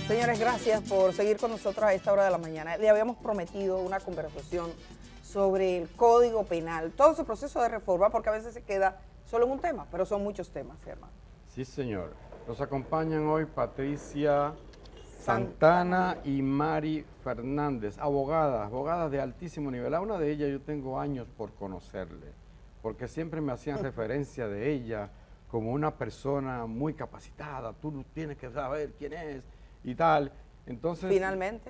Señores, gracias por seguir con nosotros a esta hora de la mañana. Le habíamos prometido una conversación sobre el Código Penal, todo ese proceso de reforma, porque a veces se queda solo en un tema, pero son muchos temas, hermano. Sí, señor. Nos acompañan hoy Patricia Santana y Mari Fernández, abogadas de altísimo nivel. A una de ellas yo tengo años por conocerle, porque siempre me hacían referencia de ella como una persona muy capacitada. Tú tienes que saber quién es y tal. Entonces,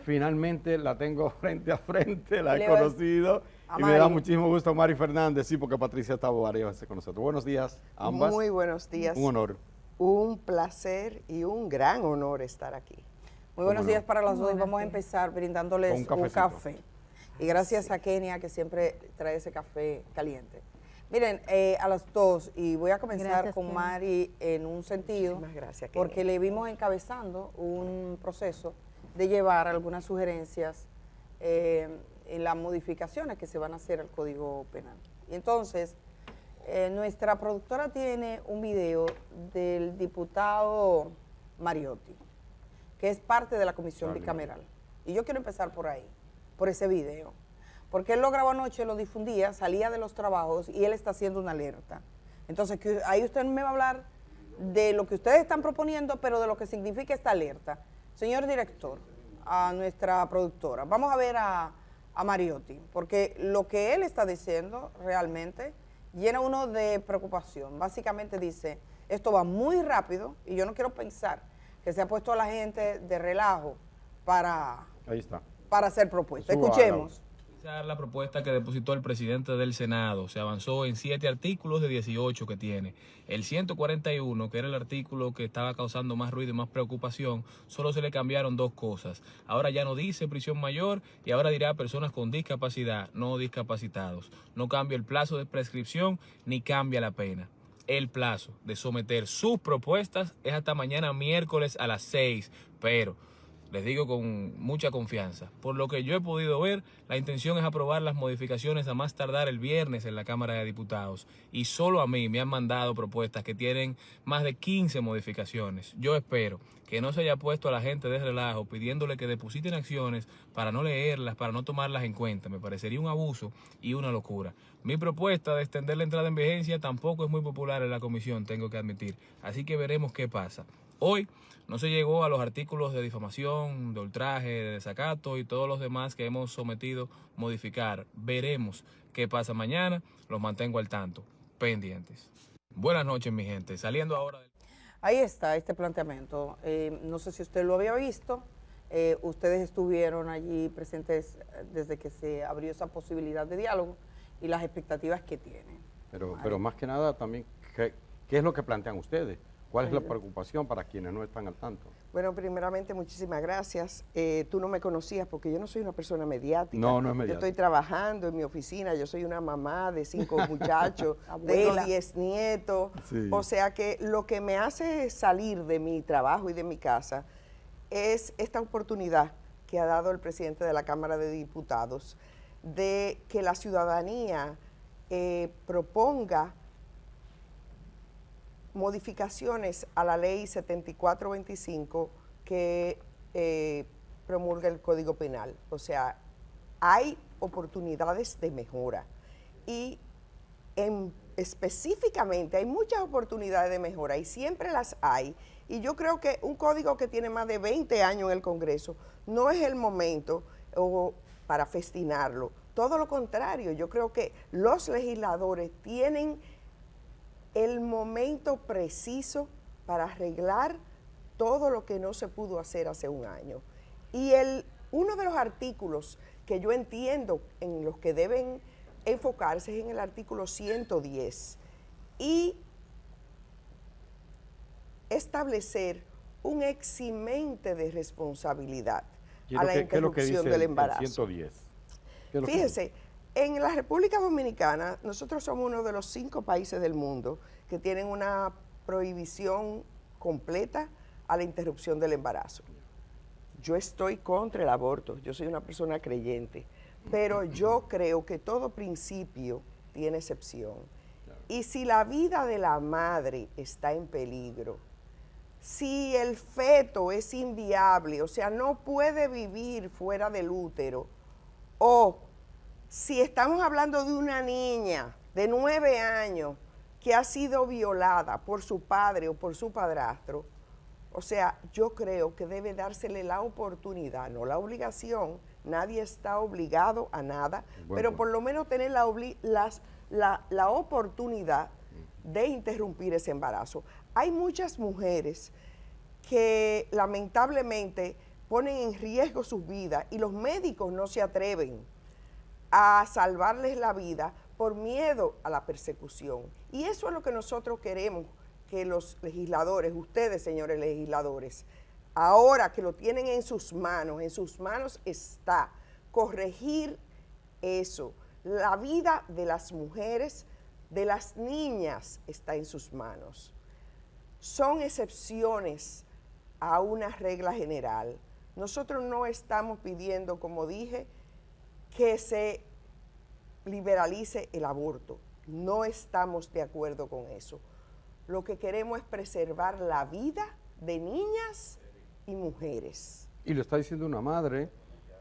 finalmente la tengo frente a frente, la he conocido y me da muchísimo gusto Mari Fernández, sí, porque Patricia estaba varias veces con nosotros. Buenos días, ambas. Muy buenos días. Un honor. Un placer y un gran honor estar aquí. Muy buenos días para las dos y vamos a empezar brindándoles un café. Y gracias a Kenia que siempre trae ese café caliente. Miren, a las dos, y voy a comenzar con Mari en un sentido, muchísimas gracias, porque le vimos encabezando un proceso de llevar algunas sugerencias en las modificaciones que se van a hacer al Código Penal. Y entonces, nuestra productora tiene un video del diputado Mariotti, que es parte de la comisión bicameral. Y yo quiero empezar por ahí, por ese video. Porque él lo grabó anoche, lo difundía, salía de los trabajos y él está haciendo una alerta. Entonces, ahí usted me va a hablar de lo que ustedes están proponiendo, pero de lo que significa esta alerta. Señor director, a nuestra productora, vamos a ver a Mariotti, porque lo que él está diciendo realmente llena uno de preocupación. Básicamente dice, esto va muy rápido y yo no quiero pensar que se ha puesto a la gente de relajo para hacer propuestas. Escuchemos. La propuesta que depositó el presidente del Senado se avanzó en 7 artículos de 18 que tiene. El 141, que era el artículo que estaba causando más ruido y más preocupación, solo se le cambiaron 2 cosas. Ahora ya no dice prisión mayor y ahora dirá personas con discapacidad, no discapacitados. No cambia el plazo de prescripción ni cambia la pena. El plazo de someter sus propuestas es hasta mañana miércoles a las 6, pero les digo con mucha confianza, por lo que yo he podido ver, la intención es aprobar las modificaciones a más tardar el viernes en la Cámara de Diputados. Y solo a mí me han mandado propuestas que tienen más de 15 modificaciones. Yo espero que no se haya puesto a la gente de relajo pidiéndole que depositen acciones para no leerlas, para no tomarlas en cuenta. Me parecería un abuso y una locura. Mi propuesta de extender la entrada en vigencia tampoco es muy popular en la comisión, tengo que admitir. Así que veremos qué pasa. Hoy no se llegó a los artículos de difamación, de ultraje, de desacato y todos los demás que hemos sometido modificar. Veremos qué pasa mañana, los mantengo al tanto, pendientes. Buenas noches, mi gente. Saliendo ahora del... Ahí está este planteamiento. No sé si usted lo había visto. Ustedes estuvieron allí presentes desde que se abrió esa posibilidad de diálogo y las expectativas que tienen. Pero más que nada también, ¿qué es lo que plantean ustedes? ¿Cuál es la preocupación para quienes no están al tanto? Bueno, primeramente, muchísimas gracias. Tú no me conocías porque yo no soy una persona mediática. No, no es mediática. Yo estoy trabajando en mi oficina, yo soy una mamá de 5 muchachos, tengo 10 nietos. Sí. O sea que lo que me hace salir de mi trabajo y de mi casa es esta oportunidad que ha dado el presidente de la Cámara de Diputados de que la ciudadanía proponga modificaciones a la ley 7425 que promulga el Código Penal. O sea, hay oportunidades de mejora y específicamente hay muchas oportunidades de mejora y siempre las hay. Y yo creo que un código que tiene más de 20 años en el Congreso no es el momento para festinarlo. Todo lo contrario, yo creo que los legisladores tienen el momento preciso para arreglar todo lo que no se pudo hacer hace un año. Y uno de los artículos que yo entiendo en los que deben enfocarse es en el artículo 110 y establecer un eximente de responsabilidad a la interrupción del embarazo. El 110? Fíjese, en la República Dominicana, nosotros somos uno de los 5 países del mundo que tienen una prohibición completa a la interrupción del embarazo. Yo estoy contra el aborto, yo soy una persona creyente, pero yo creo que todo principio tiene excepción. Y si la vida de la madre está en peligro, si el feto es inviable, o sea, no puede vivir fuera del útero, o si estamos hablando de una niña de 9 años que ha sido violada por su padre o por su padrastro, o sea, yo creo que debe dársele la oportunidad, no la obligación. Nadie está obligado a nada, pero por lo menos tener la oportunidad de interrumpir ese embarazo. Hay muchas mujeres que lamentablemente ponen en riesgo sus vidas y los médicos no se atreven a salvarles la vida por miedo a la persecución. Y eso es lo que nosotros queremos que los legisladores, ustedes señores legisladores, ahora que lo tienen en sus manos está corregir eso. La vida de las mujeres, de las niñas está en sus manos. Son excepciones a una regla general. Nosotros no estamos pidiendo, como dije, que se liberalice el aborto. No estamos de acuerdo con eso. Lo que queremos es preservar la vida de niñas y mujeres. Y lo está diciendo una madre,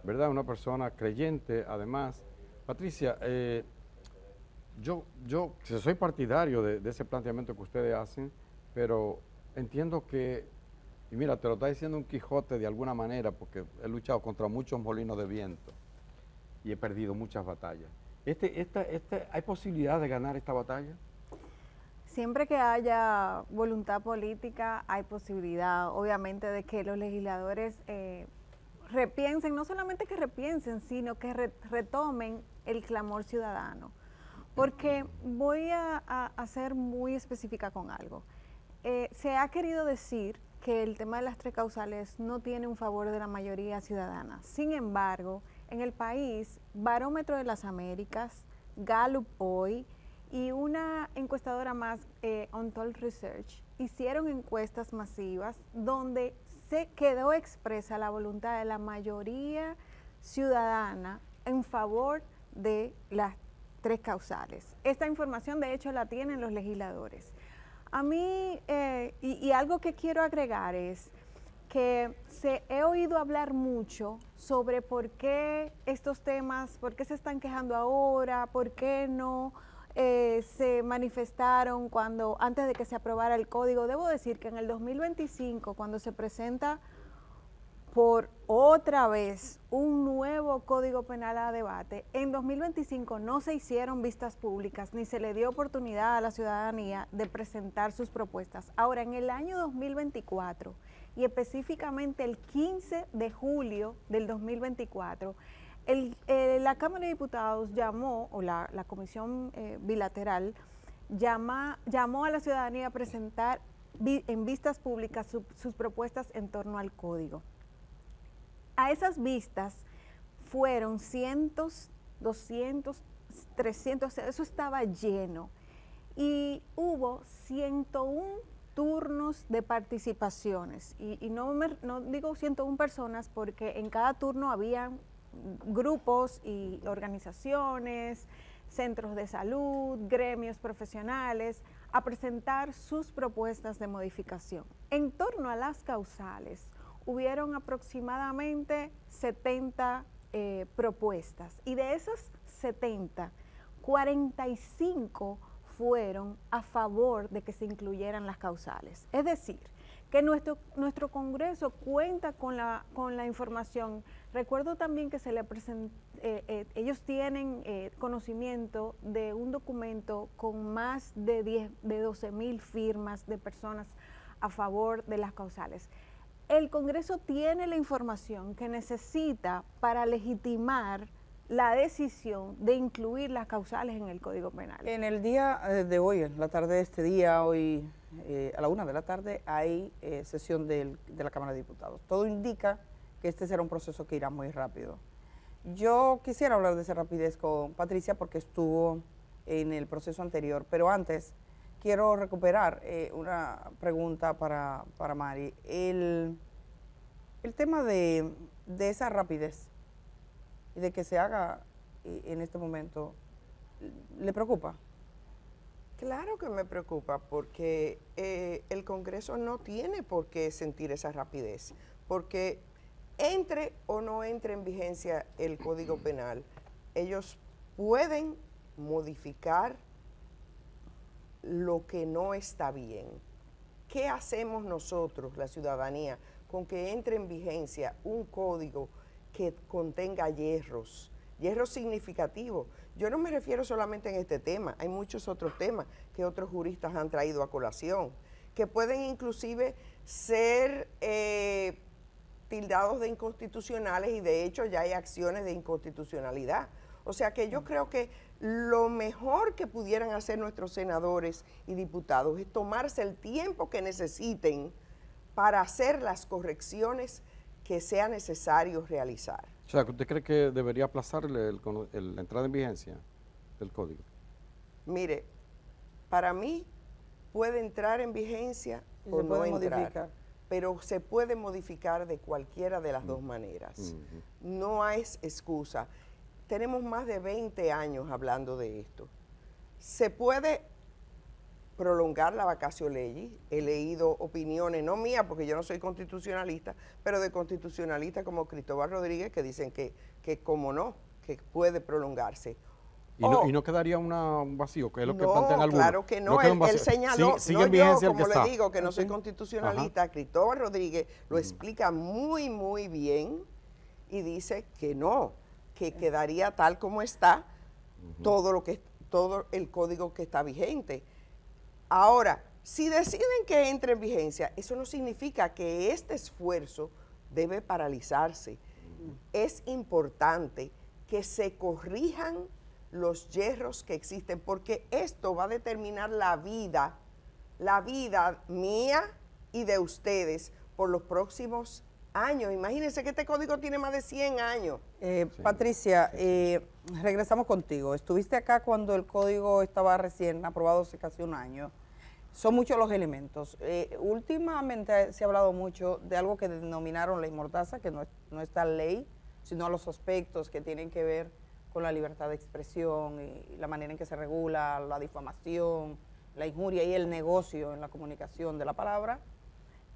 ¿verdad? Una persona creyente, además. Patricia, yo soy partidario de ese planteamiento que ustedes hacen, pero entiendo que, y mira, te lo está diciendo un Quijote de alguna manera, porque he luchado contra muchos molinos de viento y he perdido muchas batallas. ¿Hay posibilidad de ganar esta batalla? Siempre que haya voluntad política, hay posibilidad, obviamente, de que los legisladores repiensen, no solamente que repiensen, sino que retomen el clamor ciudadano. Porque voy a ser muy específica con algo. Se ha querido decir que el tema de las 3 causales no tiene un favor de la mayoría ciudadana. Sin embargo, en el país, Barómetro de las Américas, Gallup hoy, y una encuestadora más, Untold Research, hicieron encuestas masivas donde se quedó expresa la voluntad de la mayoría ciudadana en favor de las 3 causales. Esta información, de hecho, la tienen los legisladores. A mí, y algo que quiero agregar es que he oído hablar mucho sobre por qué estos temas, por qué se están quejando ahora, por qué no se manifestaron antes de que se aprobara el código. Debo decir que en el 2025, cuando se presenta por otra vez un nuevo código penal a debate, en 2025 no se hicieron vistas públicas ni se le dio oportunidad a la ciudadanía de presentar sus propuestas. Ahora, en el año 2024 y específicamente el 15 de julio del 2024, la Cámara de Diputados llamó, o la Comisión Bilateral, llamó a la ciudadanía a presentar en vistas públicas sus propuestas en torno al código. A esas vistas fueron cientos, 200, 300, eso estaba lleno. Y hubo 101 turnos de participaciones. Y no digo 101 personas porque en cada turno habían grupos y organizaciones, centros de salud, gremios profesionales, a presentar sus propuestas de modificación. En torno a las causales, hubieron aproximadamente 70 propuestas, y de esas 70, 45 fueron a favor de que se incluyeran las causales. Es decir, que nuestro Congreso cuenta con la información. Recuerdo también que ellos tienen conocimiento de un documento con más de 12,000 firmas de personas a favor de las causales. El Congreso tiene la información que necesita para legitimar la decisión de incluir las causales en el Código Penal. En el día de hoy, en la tarde de este día, hoy a la 1 de la tarde, hay sesión de la Cámara de Diputados. Todo indica que este será un proceso que irá muy rápido. Yo quisiera hablar de esa rapidez con Patricia porque estuvo en el proceso anterior, pero antes quiero recuperar una pregunta para Mari. El tema de esa rapidez y de que se haga en este momento, ¿le preocupa? Claro que me preocupa porque el Congreso no tiene por qué sentir esa rapidez, porque entre o no entre en vigencia el Código Penal, ellos pueden modificar lo que no está bien. ¿Qué hacemos nosotros, la ciudadanía, con que entre en vigencia un código que contenga hierros significativos? Yo no me refiero solamente en este tema, hay muchos otros temas que otros juristas han traído a colación, que pueden inclusive ser tildados de inconstitucionales y de hecho ya hay acciones de inconstitucionalidad. O sea que yo creo que lo mejor que pudieran hacer nuestros senadores y diputados es tomarse el tiempo que necesiten para hacer las correcciones que sea necesario realizar. O sea, ¿usted cree que debería aplazarle la entrada en vigencia del código? Mire, para mí puede entrar en vigencia Y o se no puede entrar, modificar. pero se puede modificar de cualquiera de las dos maneras. No hay excusa. Tenemos más de 20 años hablando de esto. Se puede prolongar la vacatio legis. He leído opiniones, no mías porque yo no soy constitucionalista, pero de constitucionalistas como Cristóbal Rodríguez que dicen que como no, que puede prolongarse. Y no quedaría un vacío, que es lo que plantean algunos. Claro que no, queda un él vacío. señaló, Sigue no en vigencia yo, el que como está. le digo, que no soy constitucionalista, Cristóbal Rodríguez lo explica muy, muy bien y dice que no, que quedaría tal como está todo el código que está vigente. Ahora, si deciden que entre en vigencia, eso no significa que este esfuerzo debe paralizarse. Es importante que se corrijan los hierros que existen, porque esto va a determinar la vida mía y de ustedes por los próximos años. Imagínense que este código tiene más de 100 años. Patricia, regresamos contigo. Estuviste acá cuando el código estaba recién aprobado hace casi un año. Son muchos los elementos. Últimamente se ha hablado mucho de algo que denominaron ley mordaza, que no es tal ley, sino los aspectos que tienen que ver con la libertad de expresión y la manera en que se regula la difamación, la injuria y el negocio en la comunicación de la palabra.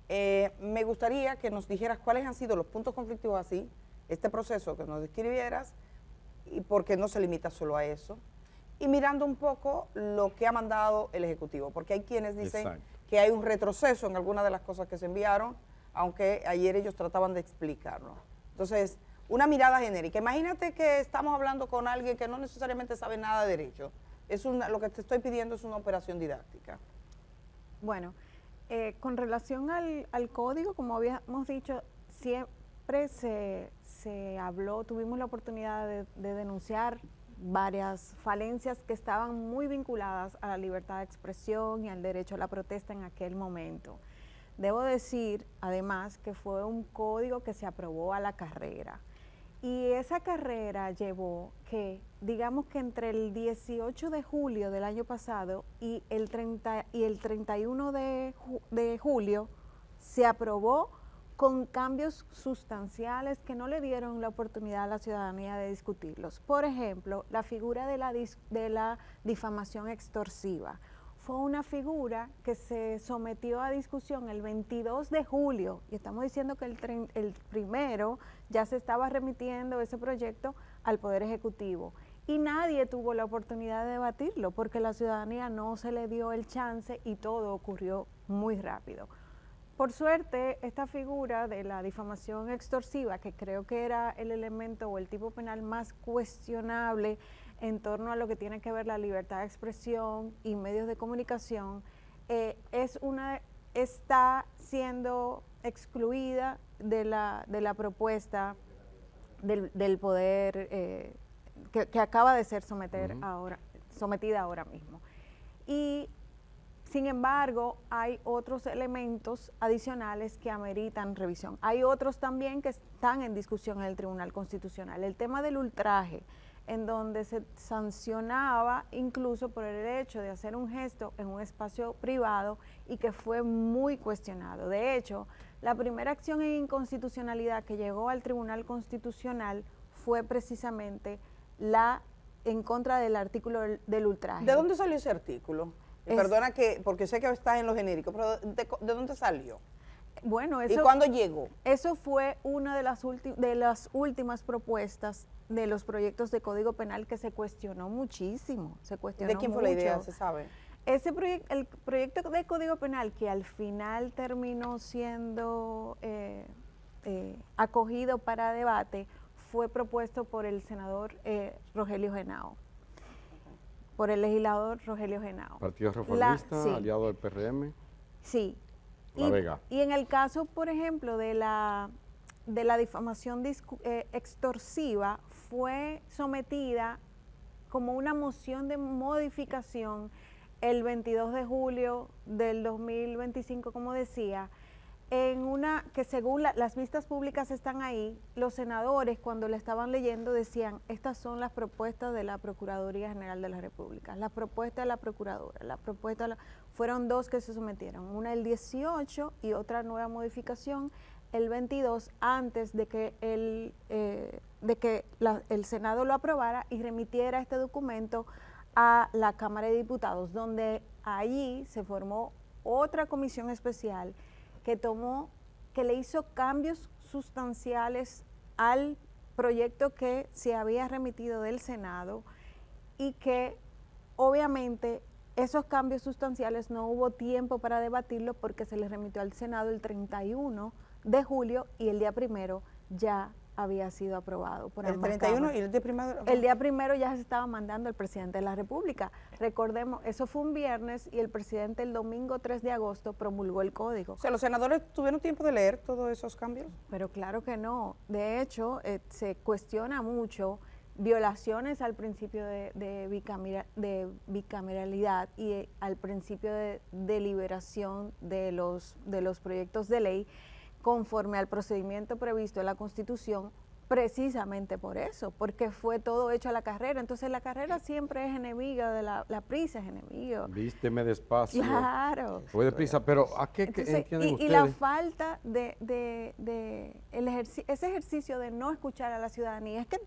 Me gustaría que nos dijeras cuáles han sido los puntos conflictivos así, este proceso, que nos describieras y por qué no se limita solo a eso. Y mirando un poco lo que ha mandado el Ejecutivo, porque hay quienes dicen que hay un retroceso en algunas de las cosas que se enviaron, aunque ayer ellos trataban de explicarlo. Entonces, una mirada genérica. Imagínate que estamos hablando con alguien que no necesariamente sabe nada de derecho. Lo que te estoy pidiendo es una operación didáctica. Bueno, con relación al código, como habíamos dicho, siempre se habló, tuvimos la oportunidad de denunciar varias falencias que estaban muy vinculadas a la libertad de expresión y al derecho a la protesta en aquel momento. Debo decir, además, que fue un código que se aprobó a la carrera. Y esa carrera llevó que, digamos que entre el 18 de julio del año pasado y el 31 de julio se aprobó con cambios sustanciales que no le dieron la oportunidad a la ciudadanía de discutirlos. Por ejemplo, la figura de la difamación extorsiva. Fue una figura que se sometió a discusión el 22 de julio, y estamos diciendo que el primero ya se estaba remitiendo ese proyecto al Poder Ejecutivo. Y nadie tuvo la oportunidad de debatirlo, porque la ciudadanía no se le dio el chance y todo ocurrió muy rápido. Por suerte, esta figura de la difamación extorsiva, que creo que era el elemento o el tipo penal más cuestionable en torno a lo que tiene que ver la libertad de expresión y medios de comunicación, está siendo excluida de la propuesta del poder que acaba de ser sometida ahora mismo. Y sin embargo, hay otros elementos adicionales que ameritan revisión. Hay otros también que están en discusión en el Tribunal Constitucional. El tema del ultraje, en donde se sancionaba incluso por el hecho de hacer un gesto en un espacio privado y que fue muy cuestionado. De hecho, la primera acción en inconstitucionalidad que llegó al Tribunal Constitucional fue precisamente en contra del artículo del ultraje. ¿De dónde salió ese artículo? Perdona que, porque sé que está en lo genérico, pero ¿de dónde salió? Bueno, ¿Y cuándo llegó? Eso fue una de las últimas propuestas de los proyectos de Código Penal que se cuestionó muchísimo. ¿De quién fue la idea? ¿Se sabe? El proyecto de Código Penal que al final terminó siendo acogido para debate fue propuesto por el senador Rogelio Henao, por el legislador Rogelio Henao. Partido Reformista, sí, aliado del PRM. Sí. La Vega. Y en el caso, por ejemplo, de la difamación extorsiva, fue sometida como una moción de modificación el 22 de julio del 2025, como decía, en una que según las vistas públicas están ahí, los senadores cuando le estaban leyendo decían, estas son las propuestas de la Procuraduría General de la República, las propuestas de la Procuradora, fueron dos que se sometieron, una el 18 y otra nueva modificación el 22, antes de que el Senado lo aprobara y remitiera este documento a la Cámara de Diputados, donde allí se formó otra comisión especial que le hizo cambios sustanciales al proyecto que se había remitido del Senado y que obviamente esos cambios sustanciales no hubo tiempo para debatirlo porque se les remitió al Senado el 31 de julio y el día primero ya había sido aprobado por ambas ¿El 31 cámaras. y el día primero? El día primero ya se estaba mandando al presidente de la República. Recordemos, eso fue un viernes y el presidente el domingo 3 de agosto promulgó el código. O sea, ¿los senadores tuvieron tiempo de leer todos esos cambios? Pero claro que no. De hecho, se cuestiona mucho violaciones al principio de bicameralidad y al principio de deliberación de los proyectos de ley conforme al procedimiento previsto en la Constitución, precisamente por eso, porque fue todo hecho a la carrera. Entonces la carrera siempre es enemiga de la prisa, es enemigo. Vísteme despacio. Claro. Fue deprisa, pero ¿a qué Entonces, entienden ustedes? y la falta ese ejercicio de no escuchar a la ciudadanía es que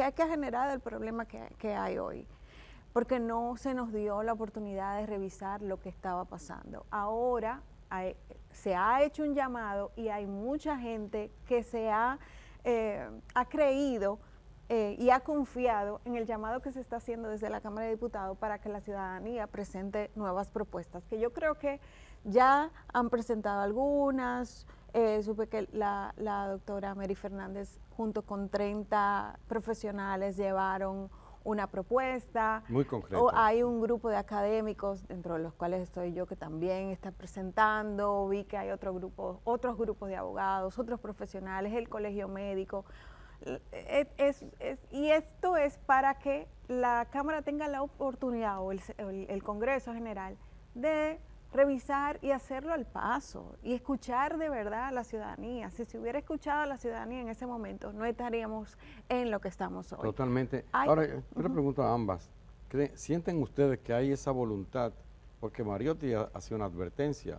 hay que generar el problema que hay hoy, porque no se nos dio la oportunidad de revisar lo que estaba pasando. Ahora se ha hecho un llamado y hay mucha gente que ha creído y ha confiado en el llamado que se está haciendo desde la Cámara de Diputados para que la ciudadanía presente nuevas propuestas, que yo creo que ya han presentado algunas. Supe que la doctora Mary Fernández junto con 30 profesionales llevaron una propuesta. Muy concreta. Hay un grupo de académicos, dentro de los cuales estoy yo, que también está presentando. Vi que hay otros grupos de abogados, otros profesionales, el colegio médico. Y esto es para que la Cámara tenga la oportunidad, o el Congreso General, de revisar y hacerlo al paso y escuchar de verdad a la ciudadanía. Si se hubiera escuchado a la ciudadanía en ese momento, no estaríamos en lo que estamos hoy. Totalmente. Ahora, yo le pregunto a ambas, ¿sienten ustedes que hay esa voluntad? Porque Mariotti hacía una advertencia,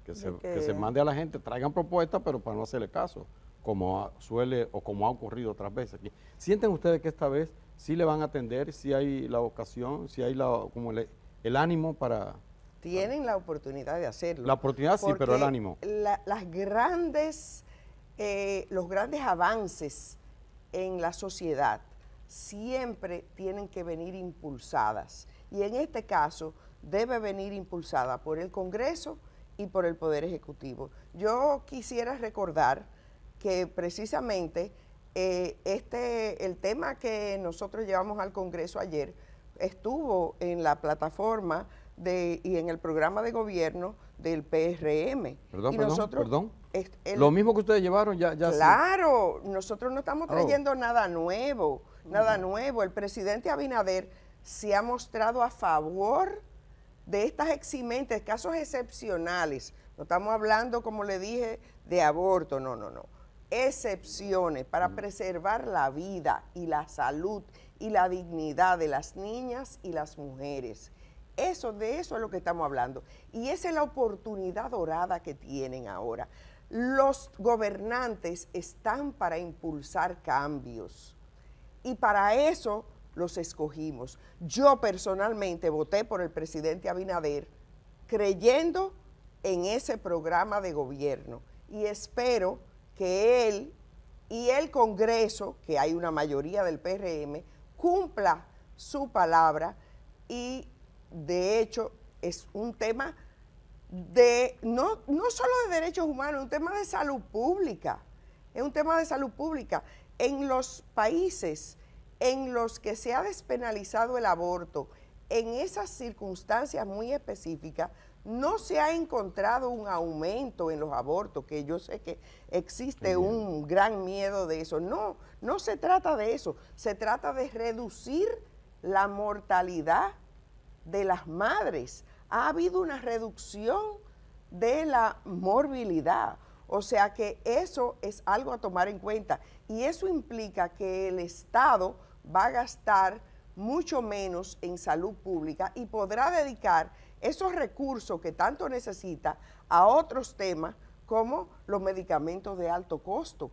que se mande a la gente, traigan propuestas, pero para no hacerle caso, como suele o como ha ocurrido otras veces aquí. ¿Sienten ustedes que esta vez sí le van a atender, si hay la ocasión, si hay como el ánimo para... Tienen la oportunidad de hacerlo. La oportunidad sí, pero el ánimo. Los grandes avances en la sociedad siempre tienen que venir impulsadas. Y en este caso debe venir impulsada por el Congreso y por el Poder Ejecutivo. Yo quisiera recordar que precisamente el tema que nosotros llevamos al Congreso ayer estuvo en la plataforma y en el programa de gobierno del PRM. Perdón. Lo mismo que ustedes llevaron ya. Claro, nosotros no estamos trayendo nada nuevo, nada nuevo. El presidente Abinader se ha mostrado a favor de estas eximentes, casos excepcionales. No estamos hablando, como le dije, de aborto, no. Excepciones para preservar la vida y la salud y la dignidad de las niñas y las mujeres. De eso es lo que estamos hablando. Y esa es la oportunidad dorada que tienen ahora. Los gobernantes están para impulsar cambios. Y para eso los escogimos. Yo personalmente voté por el presidente Abinader creyendo en ese programa de gobierno y espero que él y el Congreso, que hay una mayoría del PRM, cumpla su palabra y de hecho es un tema de no solo de derechos humanos, es un tema de salud pública. Es un tema de salud pública. En los países en los que se ha despenalizado el aborto, en esas circunstancias muy específicas, no se ha encontrado un aumento en los abortos, que yo sé que existe un gran miedo de eso. No, no se trata de eso. Se trata de reducir la mortalidad de las madres. Ha habido una reducción de la morbilidad. O sea que eso es algo a tomar en cuenta. Y eso implica que el Estado va a gastar mucho menos en salud pública y podrá dedicar esos recursos que tanto necesita a otros temas como los medicamentos de alto costo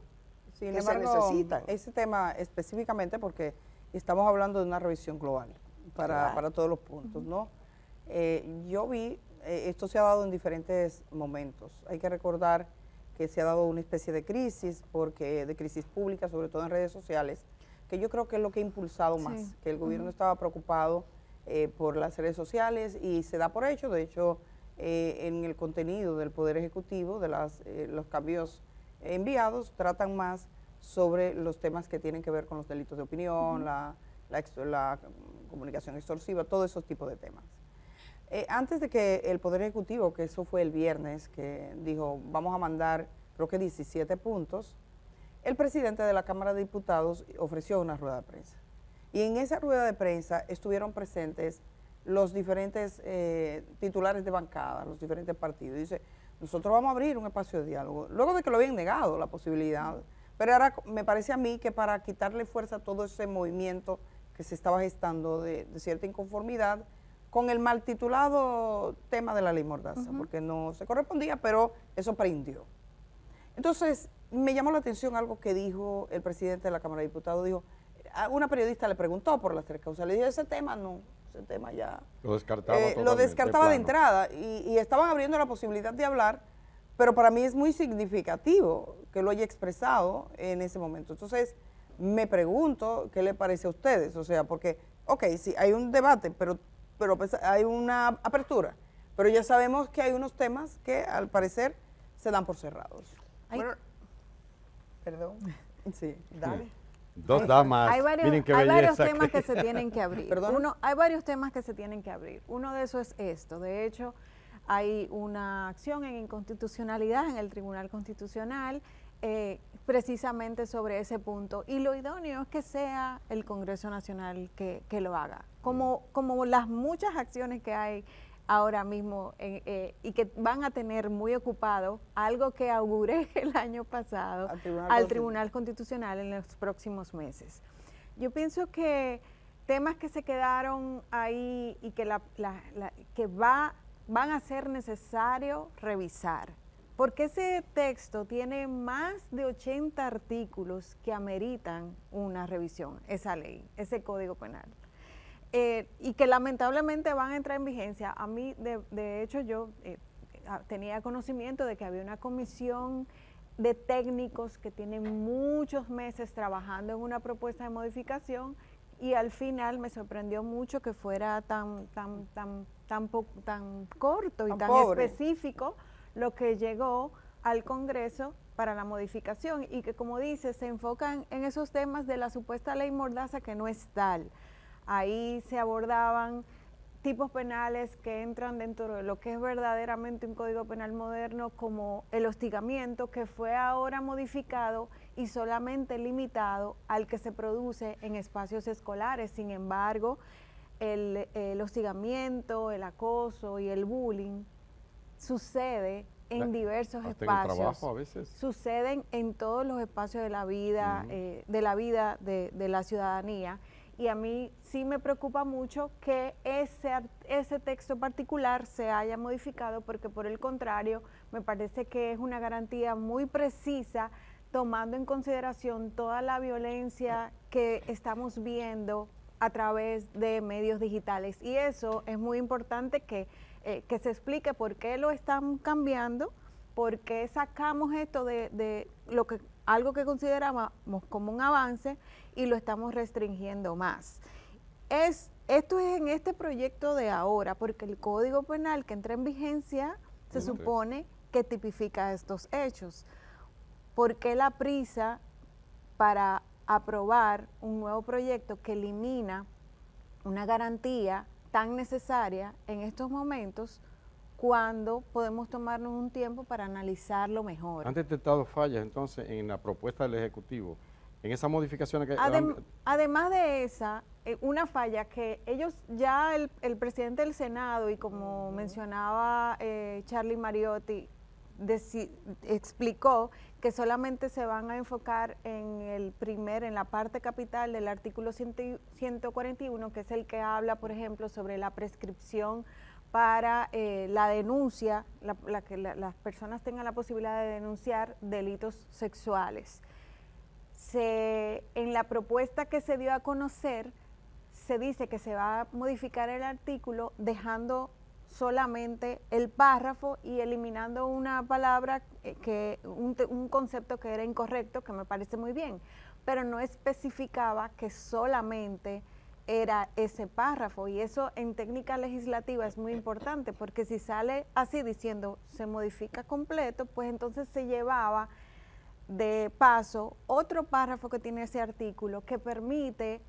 Sin que embargo, se necesitan. ese tema específicamente porque estamos hablando de una revisión global para todos los puntos, ¿no? Yo vi, esto se ha dado en diferentes momentos. Hay que recordar que se ha dado una especie de crisis pública, sobre todo en redes sociales, que yo creo que es lo que ha impulsado más, que el gobierno estaba preocupado por las redes sociales y se da por hecho, de hecho, en el contenido del Poder Ejecutivo, de los cambios enviados, tratan más sobre los temas que tienen que ver con los delitos de opinión, la comunicación extorsiva, todos esos tipos de temas. Antes de que el Poder Ejecutivo, que eso fue el viernes, que dijo, vamos a mandar, creo que 17 puntos, el presidente de la Cámara de Diputados ofreció una rueda de prensa. Y en esa rueda de prensa estuvieron presentes los diferentes titulares de bancada, los diferentes partidos. Dice, nosotros vamos a abrir un espacio de diálogo, luego de que lo habían negado la posibilidad. Pero ahora me parece a mí que para quitarle fuerza a todo ese movimiento que se estaba gestando de cierta inconformidad con el mal titulado tema de la ley Mordaza, porque no se correspondía, pero eso prendió. Entonces, me llamó la atención algo que dijo el presidente de la Cámara de Diputados, dijo, una periodista le preguntó por las 3 causas, le dijo, ese tema no, ese tema ya... Lo descartaba lo descartaba de entrada y estaban abriendo la posibilidad de hablar, pero para mí es muy significativo que lo haya expresado en ese momento. Entonces, me pregunto, ¿qué le parece a ustedes? O sea, porque, ok, sí, hay un debate, pero pues hay una apertura, pero ya sabemos que hay unos temas que al parecer se dan por cerrados. Bueno, perdón, Sí. dale. Dos damas, Hay varios, miren qué hay varios belleza. temas que se tienen que abrir. ¿Perdón? Hay varios temas que se tienen que abrir. Uno de esos es esto. De hecho, hay una acción en inconstitucionalidad en el Tribunal Constitucional precisamente sobre ese punto. Y lo idóneo es que sea el Congreso Nacional que lo haga. Como las muchas acciones que hay ahora mismo y que van a tener muy ocupado algo que auguré el año pasado al Tribunal Constitucional en los próximos meses. Yo pienso que temas que se quedaron ahí y que, van a ser necesario revisar, porque ese texto tiene más de 80 artículos que ameritan una revisión, esa ley, ese Código Penal. Y que lamentablemente van a entrar en vigencia. A mí, de hecho, yo tenía conocimiento de que había una comisión de técnicos que tienen muchos meses trabajando en una propuesta de modificación y al final me sorprendió mucho que fuera tan corto y tan pobre, específico lo que llegó al Congreso para la modificación y que, como dice, se enfocan en esos temas de la supuesta ley Mordaza que no es tal. Ahí se abordaban tipos penales que entran dentro de lo que es verdaderamente un código penal moderno, como el hostigamiento, que fue ahora modificado y solamente limitado al que se produce en espacios escolares. Sin embargo, el hostigamiento, el acoso y el bullying sucede en diversos espacios. En el trabajo a veces. Suceden en todos los espacios de la vida, de la ciudadanía. Y a mí sí me preocupa mucho que ese texto particular se haya modificado, porque por el contrario, me parece que es una garantía muy precisa, tomando en consideración toda la violencia que estamos viendo a través de medios digitales. Y eso es muy importante que se explique por qué lo están cambiando, por qué sacamos esto de lo que algo que considerábamos como un avance y lo estamos restringiendo más. Esto es en este proyecto de ahora, porque el Código Penal que entra en vigencia se supone que tipifica estos hechos. ¿Por qué la prisa para aprobar un nuevo proyecto que elimina una garantía tan necesaria en estos momentos cuando podemos tomarnos un tiempo para analizarlo mejor? Han detectado fallas entonces en la propuesta del Ejecutivo, en esas modificaciones que... Además de esa, una falla que ellos ya el presidente del Senado y como mencionaba Charlie Mariotti, explicó que solamente se van a enfocar en la parte capital del artículo 141, que es el que habla, por ejemplo, sobre la prescripción para la denuncia, que las personas tengan la posibilidad de denunciar delitos sexuales. En la propuesta que se dio a conocer, se dice que se va a modificar el artículo dejando solamente el párrafo y eliminando una palabra, un concepto que era incorrecto, que me parece muy bien, pero no especificaba que solamente era ese párrafo, y eso en técnica legislativa es muy importante, porque si sale así diciendo se modifica completo, pues entonces se llevaba de paso otro párrafo que tiene ese artículo que permite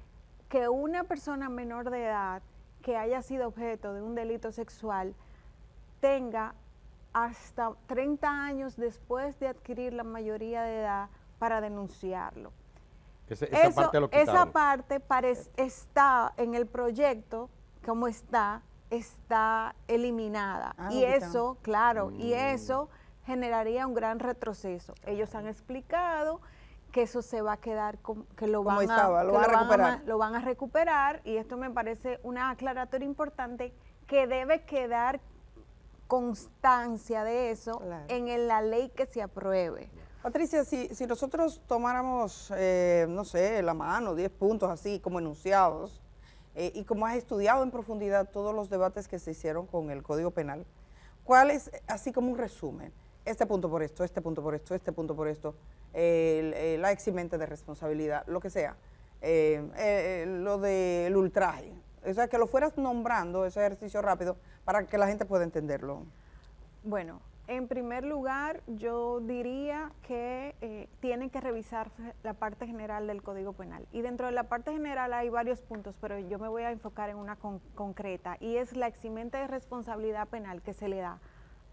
que una persona menor de edad que haya sido objeto de un delito sexual tenga hasta 30 años después de adquirir la mayoría de edad para denunciarlo. Esa parte está en el proyecto, como está eliminada. Y eso, claro, y eso generaría un gran retroceso. Ellos han explicado que eso se va a quedar, que lo van a recuperar, y esto me parece una aclaratoria importante, que debe quedar constancia de eso en la ley que se apruebe. Patricia, si nosotros tomáramos, no sé, la mano, 10 puntos así como enunciados, y como has estudiado en profundidad todos los debates que se hicieron con el Código Penal, ¿cuál es, así como un resumen? Este punto por esto, este punto por esto, este punto por esto, la eximente de responsabilidad, lo que sea, lo del ultraje. O sea, que lo fueras nombrando, ese ejercicio rápido, para que la gente pueda entenderlo. Bueno, en primer lugar, yo diría que tienen que revisar la parte general del Código Penal. Y dentro de la parte general hay varios puntos, pero yo me voy a enfocar en una concreta, y es la eximente de responsabilidad penal que se le da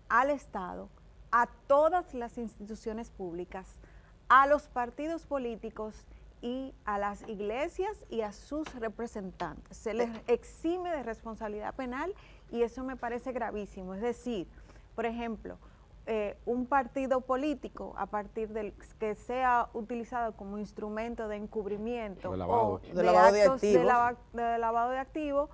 al Estado, a todas las instituciones públicas, a los partidos políticos y a las iglesias y a sus representantes. Se les exime de responsabilidad penal, y eso me parece gravísimo. Es decir, por ejemplo, un partido político, a partir del que sea utilizado como instrumento de encubrimiento o de lavado de activos,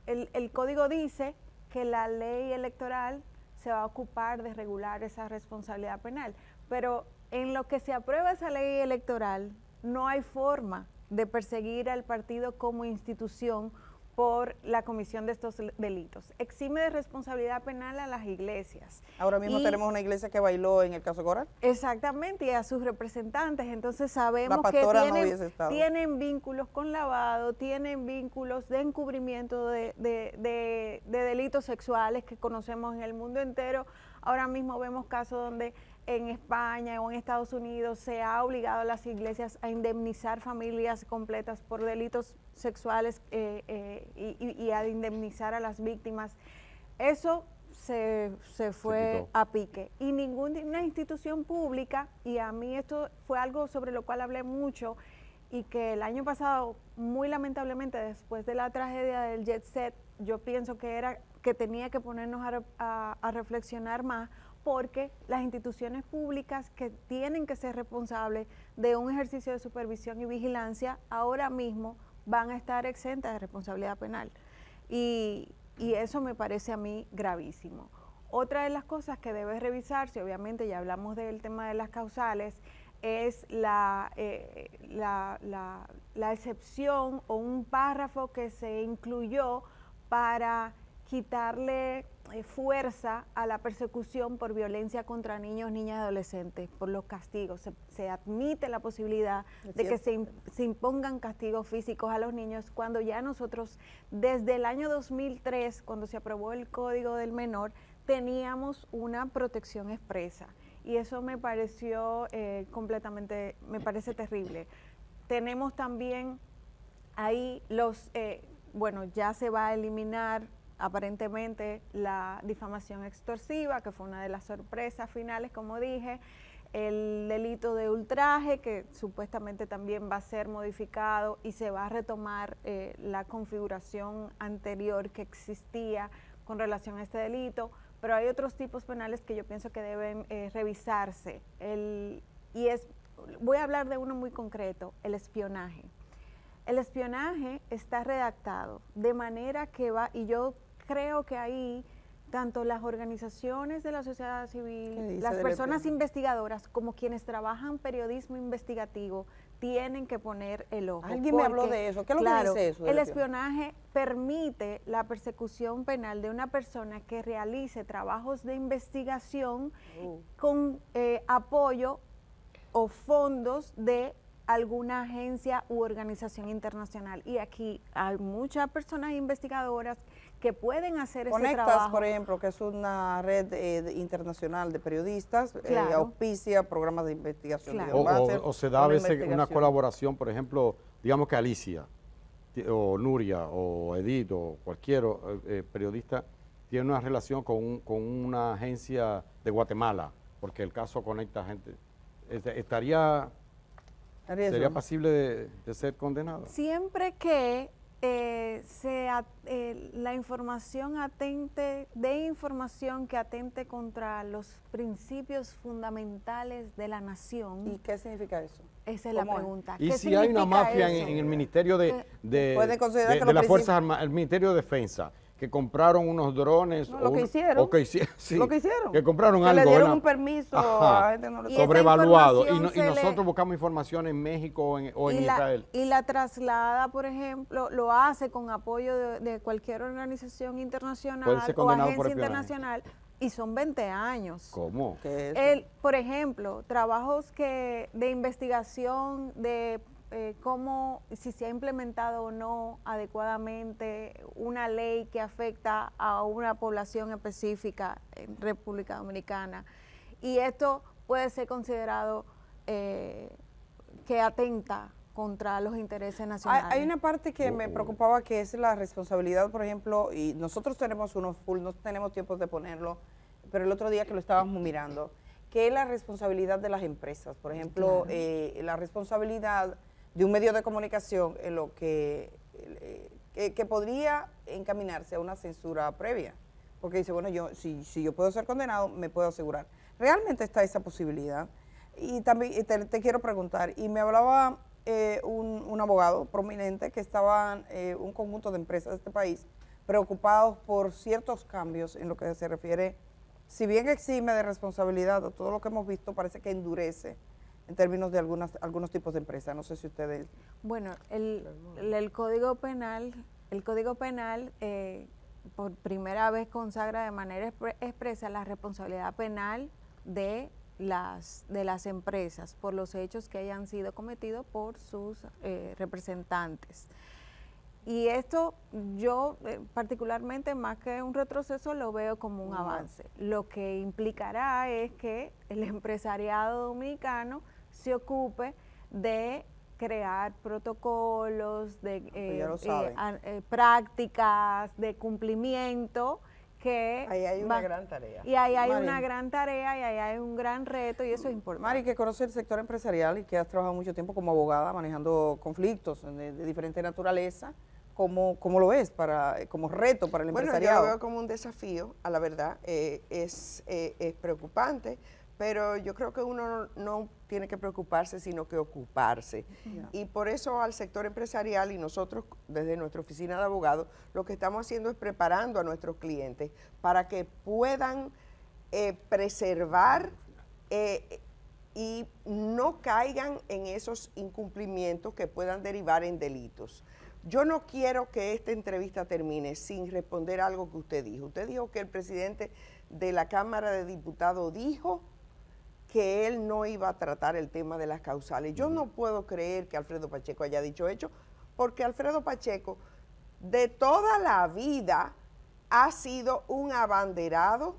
el código dice que la ley electoral se va a ocupar de regular esa responsabilidad penal, pero en lo que se aprueba esa ley electoral no hay forma de perseguir al partido como institución por la comisión de estos delitos. Exime de responsabilidad penal a las iglesias. Ahora mismo tenemos una iglesia que bailó en el caso Coral. Exactamente, y a sus representantes. Entonces sabemos que tienen vínculos con lavado, tienen vínculos de encubrimiento de delitos sexuales que conocemos en el mundo entero. Ahora mismo vemos casos donde en España o en Estados Unidos se ha obligado a las iglesias a indemnizar familias completas por delitos sexuales y a indemnizar a las víctimas. Eso se fue a pique. Y ninguna institución pública, y a mí esto fue algo sobre lo cual hablé mucho, y que el año pasado, muy lamentablemente, después de la tragedia del Jet Set, yo pienso que tenía que ponernos a reflexionar más, porque las instituciones públicas que tienen que ser responsables de un ejercicio de supervisión y vigilancia ahora mismo van a estar exentas de responsabilidad penal. Y eso me parece a mí gravísimo. Otra de las cosas que debe revisarse, obviamente ya hablamos del tema de las causales, es la excepción o un párrafo que se incluyó para quitarle fuerza a la persecución por violencia contra niños, niñas y adolescentes, por los castigos. Se admite la posibilidad de que se impongan castigos físicos a los niños cuando ya nosotros, desde el año 2003, cuando se aprobó el Código del Menor, teníamos una protección expresa. Y eso me pareció me parece terrible. Tenemos también ahí ya se va a eliminar aparentemente la difamación extorsiva, que fue una de las sorpresas finales, como dije, el delito de ultraje, que supuestamente también va a ser modificado y se va a retomar la configuración anterior que existía con relación a este delito, pero hay otros tipos penales que yo pienso que deben revisarse. Voy a hablar de uno muy concreto, el espionaje. El espionaje está redactado de manera que y yo creo que ahí tanto las organizaciones de la sociedad civil, las personas investigadoras, como quienes trabajan periodismo investigativo, tienen que poner el ojo. Alguien me habló de eso. ¿Qué es lo que dice eso? El espionaje permite la persecución penal de una persona que realice trabajos de investigación con apoyo o fondos de alguna agencia u organización internacional. Y aquí hay muchas personas investigadoras que pueden hacer ese trabajo. Por ejemplo, que es una red internacional de periodistas, Claro. auspicia programas de investigación. Claro. O se da a veces una colaboración, por ejemplo, digamos que Alicia, o Nuria, o Edith, o cualquier periodista, tiene una relación con una agencia de Guatemala, porque el caso conecta gente. ¿Sería pasible de ser condenado? Siempre que la información información que atente contra los principios fundamentales de la nación. ¿Y qué significa eso? Esa es la pregunta. Y si hay una mafia en el Ministerio de las Fuerzas Armadas, el Ministerio de Defensa, que compraron unos drones. No, lo que hicieron. Sí, lo que hicieron. Que compraron que algo. le dieron un permiso a gente no le sobrevaluado. Y nosotros buscamos información en México o en Israel. Y la traslada, por ejemplo, lo hace con apoyo de cualquier organización internacional o agencia internacional. Y son 20 años. ¿Cómo? ¿Qué es eso? Por ejemplo, trabajos de investigación de si se ha implementado o no adecuadamente una ley que afecta a una población específica en República Dominicana. Y esto puede ser considerado que atenta contra los intereses nacionales. Hay una parte que me preocupaba, que es la responsabilidad, por ejemplo, y nosotros tenemos unos full, no tenemos tiempo de ponerlo, pero el otro día que lo estábamos mirando, que es la responsabilidad de las empresas. Por ejemplo, la responsabilidad de un medio de comunicación en lo que podría encaminarse a una censura previa. Porque dice, bueno, si yo puedo ser condenado, me puedo asegurar. ¿Realmente está esa posibilidad? Y también te quiero preguntar, y me hablaba un abogado prominente que estaban un conjunto de empresas de este país preocupados por ciertos cambios en lo que se refiere, si bien exime de responsabilidad a todo lo que hemos visto, parece que endurece en términos de algunos tipos de empresas. No sé si ustedes... Bueno, el Código Penal, por primera vez consagra de manera expresa la responsabilidad penal de las empresas por los hechos que hayan sido cometidos por sus representantes. Y esto yo particularmente, más que un retroceso, lo veo como un avance. Lo que implicará es que el empresariado dominicano se ocupe de crear protocolos, de prácticas, de cumplimiento, que ahí hay una gran tarea. Y ahí hay una gran tarea, y ahí hay un gran reto, y eso es importante. Mari, que conoce el sector empresarial y que has trabajado mucho tiempo como abogada manejando conflictos de diferente naturaleza, ¿cómo lo ves como reto para el empresariado? Yo lo veo como un desafío, a la verdad, es preocupante, pero yo creo que uno no tiene que preocuparse, sino que ocuparse. Y por eso al sector empresarial, y nosotros desde nuestra oficina de abogados, lo que estamos haciendo es preparando a nuestros clientes para que puedan preservar y no caigan en esos incumplimientos que puedan derivar en delitos. Yo no quiero que esta entrevista termine sin responder algo que usted dijo. Usted dijo que el presidente de la Cámara de Diputados dijo que él no iba a tratar el tema de las causales. Yo no puedo creer que Alfredo Pacheco haya dicho eso, porque Alfredo Pacheco de toda la vida ha sido un abanderado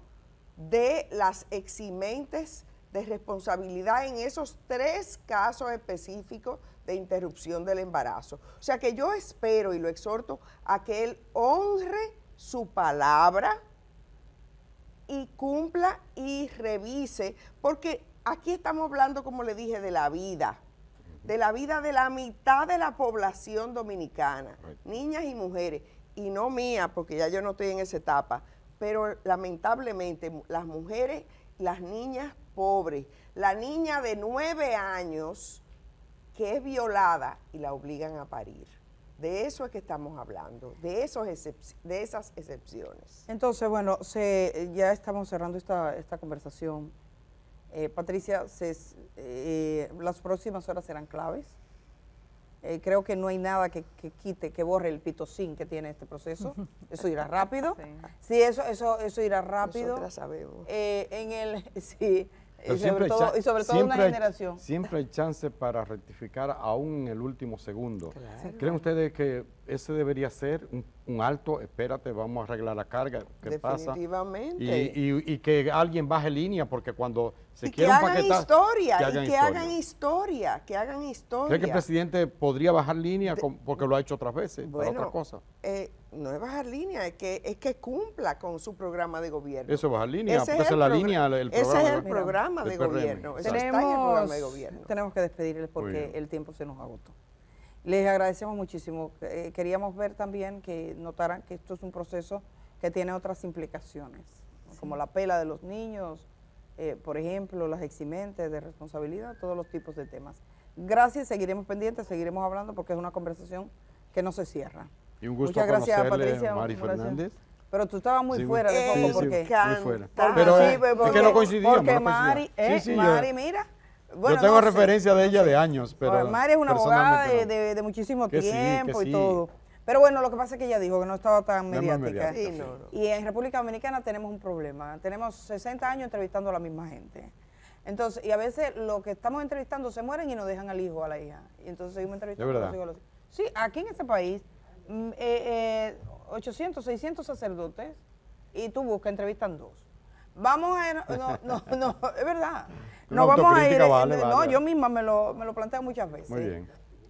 de las eximentes de responsabilidad en esos 3 casos específicos de interrupción del embarazo. O sea que yo espero y lo exhorto a que él honre su palabra y cumpla y revise, porque aquí estamos hablando, como le dije, de la vida de la mitad de la población dominicana, niñas y mujeres, y no mía, porque ya yo no estoy en esa etapa, pero lamentablemente las mujeres, las niñas pobres, la niña de 9 años que es violada y la obligan a parir. De eso es que estamos hablando, de esas excepciones. Entonces, bueno, ya estamos cerrando esta conversación. Patricia, las próximas horas serán claves. Creo que no hay nada que borre el pitocín que tiene este proceso. Eso irá rápido. Sí, eso irá rápido. Nosotras sabemos. Sí, Pero y sobre todo una generación. Siempre hay chance para rectificar aún en el último segundo. Claro. ¿Creen ustedes que ese debería ser un alto? Espérate, vamos a arreglar la carga. ¿Qué pasa? Definitivamente. Y que alguien baje línea, porque cuando se Y que quiere hagan empaquetar... historia, que hagan historia. ¿Cree que el presidente podría bajar línea porque lo ha hecho otras veces para otra cosa? No es bajar línea, es que cumpla con su programa de gobierno. Eso es bajar línea, Ese porque esa es la línea, el programa. Ese es el del programa de PRM. gobierno. Eso Exacto. está en el programa de gobierno. Tenemos que despedirles Muy porque bien. el tiempo se nos agotó. Les agradecemos muchísimo. Queríamos ver también que notaran que esto es un proceso que tiene otras implicaciones, como la pela de los niños, por ejemplo, las eximentes de responsabilidad, todos los tipos de temas. Gracias, seguiremos pendientes, seguiremos hablando porque es una conversación que no se cierra. Y un gusto Muchas gracias, conocerle, Patricia. Mari Muchas gracias. Fernández. Pero tú estabas muy Sí, fuera de foco sí, porque... muy fuera. Porque- Pero Sí, es que no coincidíamos. Porque no Mari, coincidíamos. Sí, sí, Mari, mira. yo tengo no sé. referencia de ella de años, pero Mari es una abogada personalmente de muchísimo Que sí, que tiempo y sí. todo. Pero bueno, lo que pasa es que ella dijo que no estaba tan No es más mediática. mediática, Sí, sí. no. Y en República Dominicana tenemos un problema. Tenemos 60 años entrevistando a la misma gente. Entonces, y a veces lo que estamos entrevistando se mueren y nos dejan al hijo o a la hija. Y entonces seguimos entrevistando ¿De a los verdad? hijos. Sí, aquí en este país, 800, 600 sacerdotes y tú buscas, entrevistan 2. Vamos a ir, no, es verdad. Una Nos vamos a ir, autocrítica vale, no, vale. yo misma me lo planteo muchas veces. Muy bien.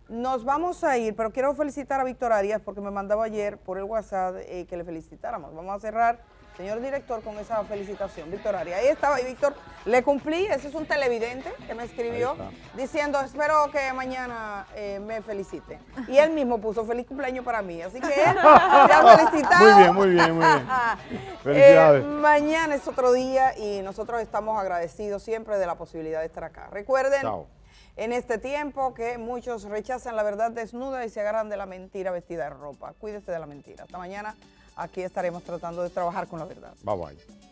Nos vamos a ir, pero quiero felicitar a Víctor Arias porque me mandaba ayer por el WhatsApp que le felicitáramos. Vamos a cerrar, señor director, con esa felicitación. Víctor Arias, ahí estaba, y Víctor, le cumplí, ese es un televidente que me escribió Ahí está. diciendo, espero que mañana me felicite. Y él mismo puso feliz cumpleaños para mí, así que él se ha felicitado. Muy bien, muy bien, muy bien. Felicidades. Mañana es otro día y nosotros estamos agradecidos siempre de la posibilidad de estar acá. Recuerden, Chao. en este tiempo que muchos rechazan la verdad desnuda y se agarran de la mentira vestida de ropa. Cuídese de la mentira. Hasta mañana, aquí estaremos tratando de trabajar con la verdad. Bye bye.